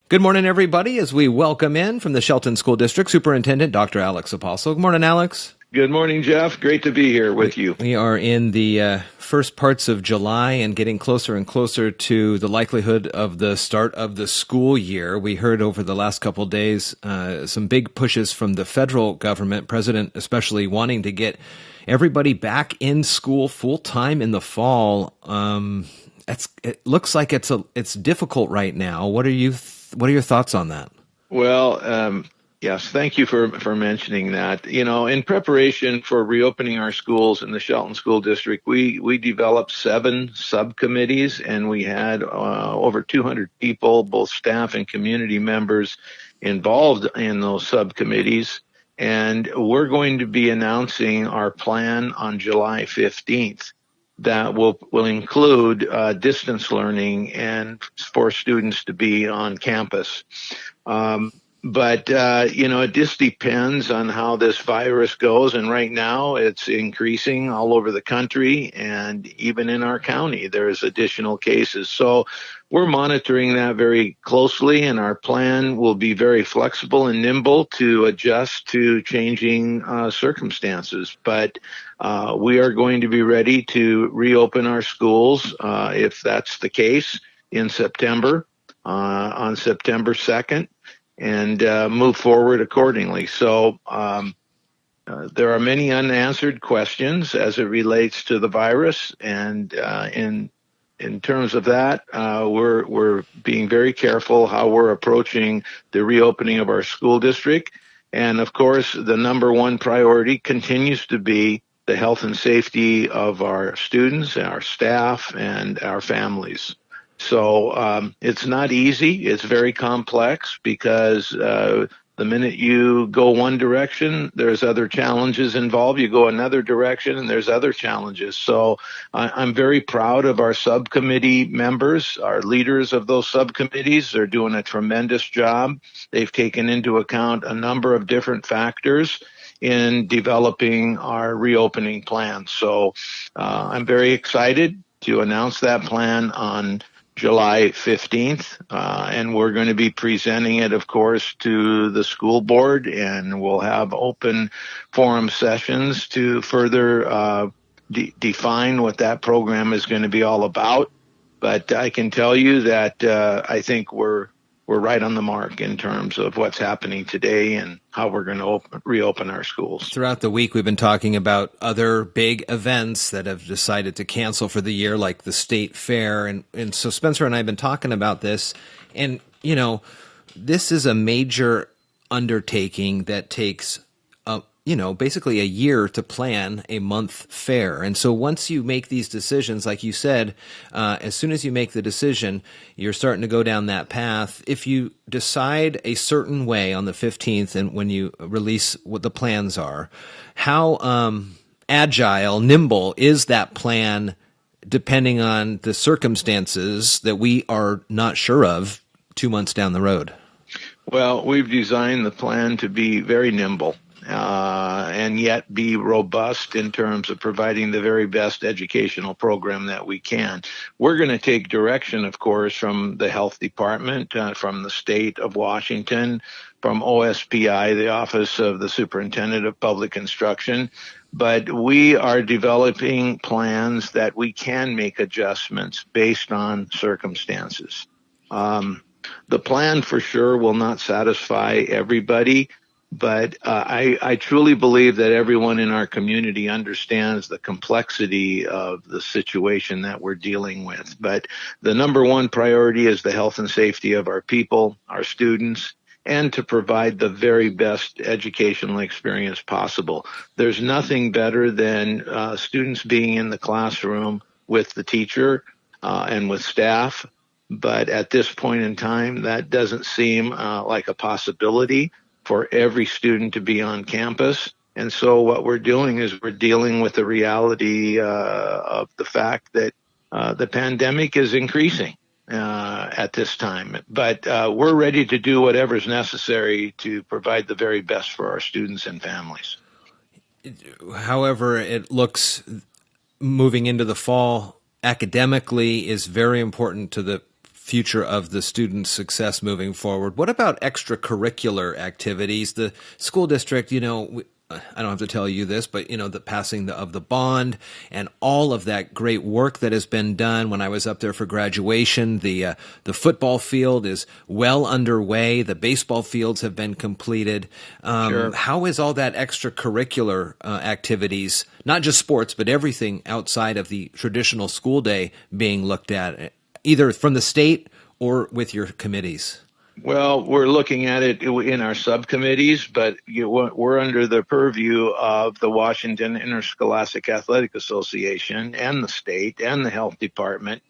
Good morning, everybody, as we welcome in from the Shelton School District Superintendent, Dr. Alex Apostle. Good morning, Alex. Good morning, Jeff. Great to be here with you. We are in the first parts of July and getting closer and closer to the likelihood of the start of the school year. We heard over the last couple of days some big pushes from the federal government, President especially wanting to get everybody back in school full-time in the fall. It looks like it's difficult right now. What are your thoughts on that? Well, yes, thank you for mentioning that. You know, in preparation for reopening our schools in the Shelton School District, we developed 7 subcommittees, and we had over 200 people, both staff and community members, involved in those subcommittees. And we're going to be announcing our plan on July 15th. That will include distance learning and for students to be on campus. But it just depends on how this virus goes. And right now it's increasing all over the country, and even in our county, there's additional cases. So we're monitoring that very closely, and our plan will be very flexible and nimble to adjust to changing circumstances. But we are going to be ready to reopen our schools if that's the case in September, on September 2nd. And move forward accordingly. So there are many unanswered questions as it relates to the virus, and in terms of that, we're being very careful how we're approaching the reopening of our school district. And of course, the number one priority continues to be the health and safety of our students, our staff, and our families. So it's not easy. It's very complex because the minute you go one direction, there's other challenges involved. You go another direction, and there's other challenges. So I'm very proud of our subcommittee members, our leaders of those subcommittees. They're doing a tremendous job. They've taken into account a number of different factors in developing our reopening plan. So I'm very excited to announce that plan on July 15th, and we're going to be presenting it, of course, to the school board, and we'll have open forum sessions to further define what that program is going to be all about. But I can tell you that I think we're right on the mark in terms of what's happening today and how we're going to reopen our schools. Throughout the week, we've been talking about other big events that have decided to cancel for the year, like the state fair. And so Spencer and I have been talking about this. And, this is a major undertaking that takes basically a year to plan a month fair. And so once you make these decisions, like you said, as soon as you make the decision, you're starting to go down that path. If you decide a certain way on the 15th and when you release what the plans are, how agile, nimble is that plan depending on the circumstances that we are not sure of 2 months down the road? Well, we've designed the plan to be very nimble. And yet be robust in terms of providing the very best educational program that we can. We're going to take direction, of course, from the health department, from the state of Washington, from OSPI, the Office of the Superintendent of Public Instruction. But we are developing plans that we can make adjustments based on circumstances. The plan for sure will not satisfy everybody. But I truly believe that everyone in our community understands the complexity of the situation that we're dealing with. But the number one priority is the health and safety of our people, our students, and to provide the very best educational experience possible. There's nothing better than students being in the classroom with the teacher and with staff. But at this point in time, that doesn't seem like a possibility for every student to be on campus. And so what we're doing is we're dealing with the reality of the fact that the pandemic is increasing at this time. But we're ready to do whatever's necessary to provide the very best for our students and families. However, it looks moving into the fall academically is very important to the future of the student's success moving forward. What about extracurricular activities? The school district, I don't have to tell you this, but the passing of the bond and all of that great work that has been done. When I was up there for graduation, the football field is well underway. The baseball fields have been completed. Sure. How is all that extracurricular activities, not just sports, but everything outside of the traditional school day, being looked at, either from the state or with your committees? Well, we're looking at it in our subcommittees, but we're under the purview of the Washington Interscholastic Athletic Association and the state and the health department.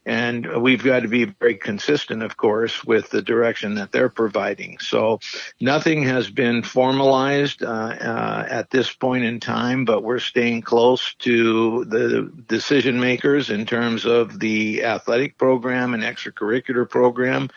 And we've got to be very consistent, of course, with the direction that they're providing. So nothing has been formalized at this point in time, but we're staying close to the decision makers in terms of the athletic program and extracurricular program.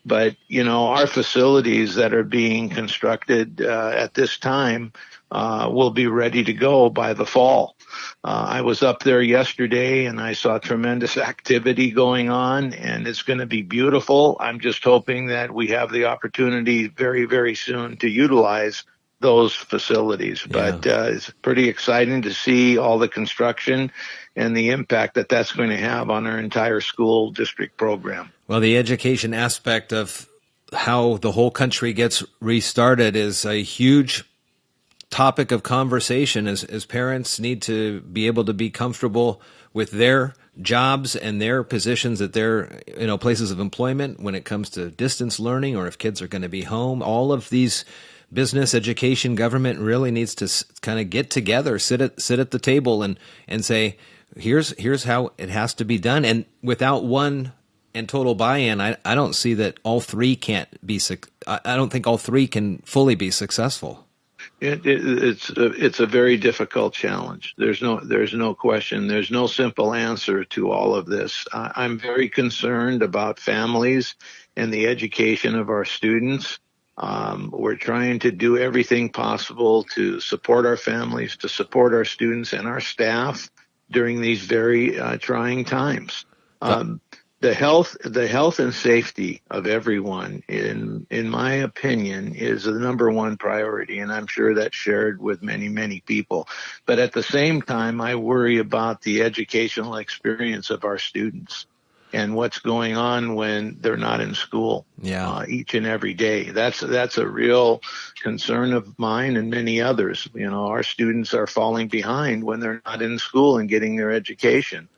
But, our facilities that are being constructed at this time will be ready to go by the fall. I was up there yesterday and I saw tremendous activity going on, and it's going to be beautiful. I'm just hoping that we have the opportunity very, very soon to utilize those facilities. Yeah. But it's pretty exciting to see all the construction and the impact that that's going to have on our entire school district program. Well, the education aspect of how the whole country gets restarted is a huge topic of conversation, as parents need to be able to be comfortable with their jobs and their positions at their places of employment when it comes to distance learning, or if kids are going to be home. All of these business, education, government really needs to kind of get together, sit at the table and say, here's how it has to be done. And without one and total buy-in, I don't see that all three can't be. I don't think all three can fully be successful. It's a very difficult challenge. There's no question. There's no simple answer to all of this. I'm very concerned about families and the education of our students. We're trying to do everything possible to support our families, to support our students and our staff during these very trying times. The health and safety of everyone, in my opinion, is the number one priority, and I'm sure that's shared with many, many people. But at the same time, I worry about the educational experience of our students and what's going on when they're not in school each and every day. That's a real concern of mine and many others. Our students are falling behind when they're not in school and getting their education.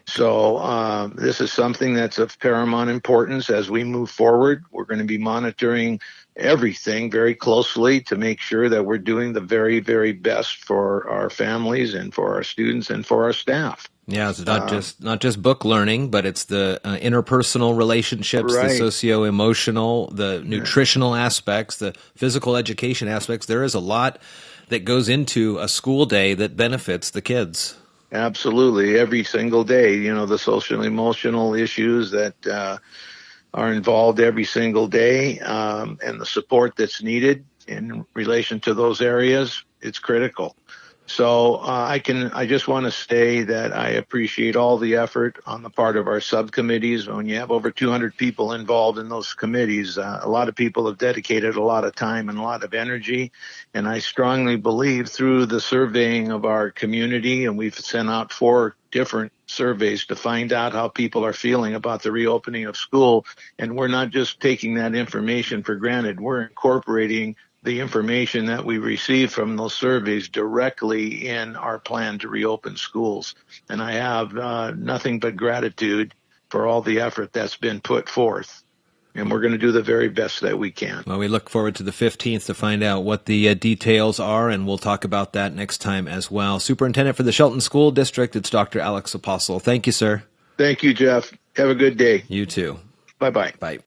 So this is something that's of paramount importance as we move forward. We're going to be monitoring everything very closely to make sure that we're doing the very, very best for our families and for our students and for our staff. Yeah, it's not just book learning, but it's the interpersonal relationships, right, the socio-emotional, the nutritional aspects, the physical education aspects. There is a lot that goes into a school day that benefits the kids. Absolutely. Every single day, the social emotional issues that are involved every single day, and the support that's needed in relation to those areas, it's critical. So I just want to say that I appreciate all the effort on the part of our subcommittees. When you have over 200 people involved in those committees, a lot of people have dedicated a lot of time and a lot of energy. And I strongly believe through the surveying of our community, and we've sent out 4 different surveys to find out how people are feeling about the reopening of school. And we're not just taking that information for granted. We're incorporating the information that we receive from those surveys directly in our plan to reopen schools. And I have nothing but gratitude for all the effort that's been put forth. And we're going to do the very best that we can. Well, we look forward to the 15th to find out what the details are, and we'll talk about that next time as well. Superintendent for the Shelton School District, it's Dr. Alex Apostle. Thank you, sir. Thank you, Jeff. Have a good day. You too. Bye-bye. Bye.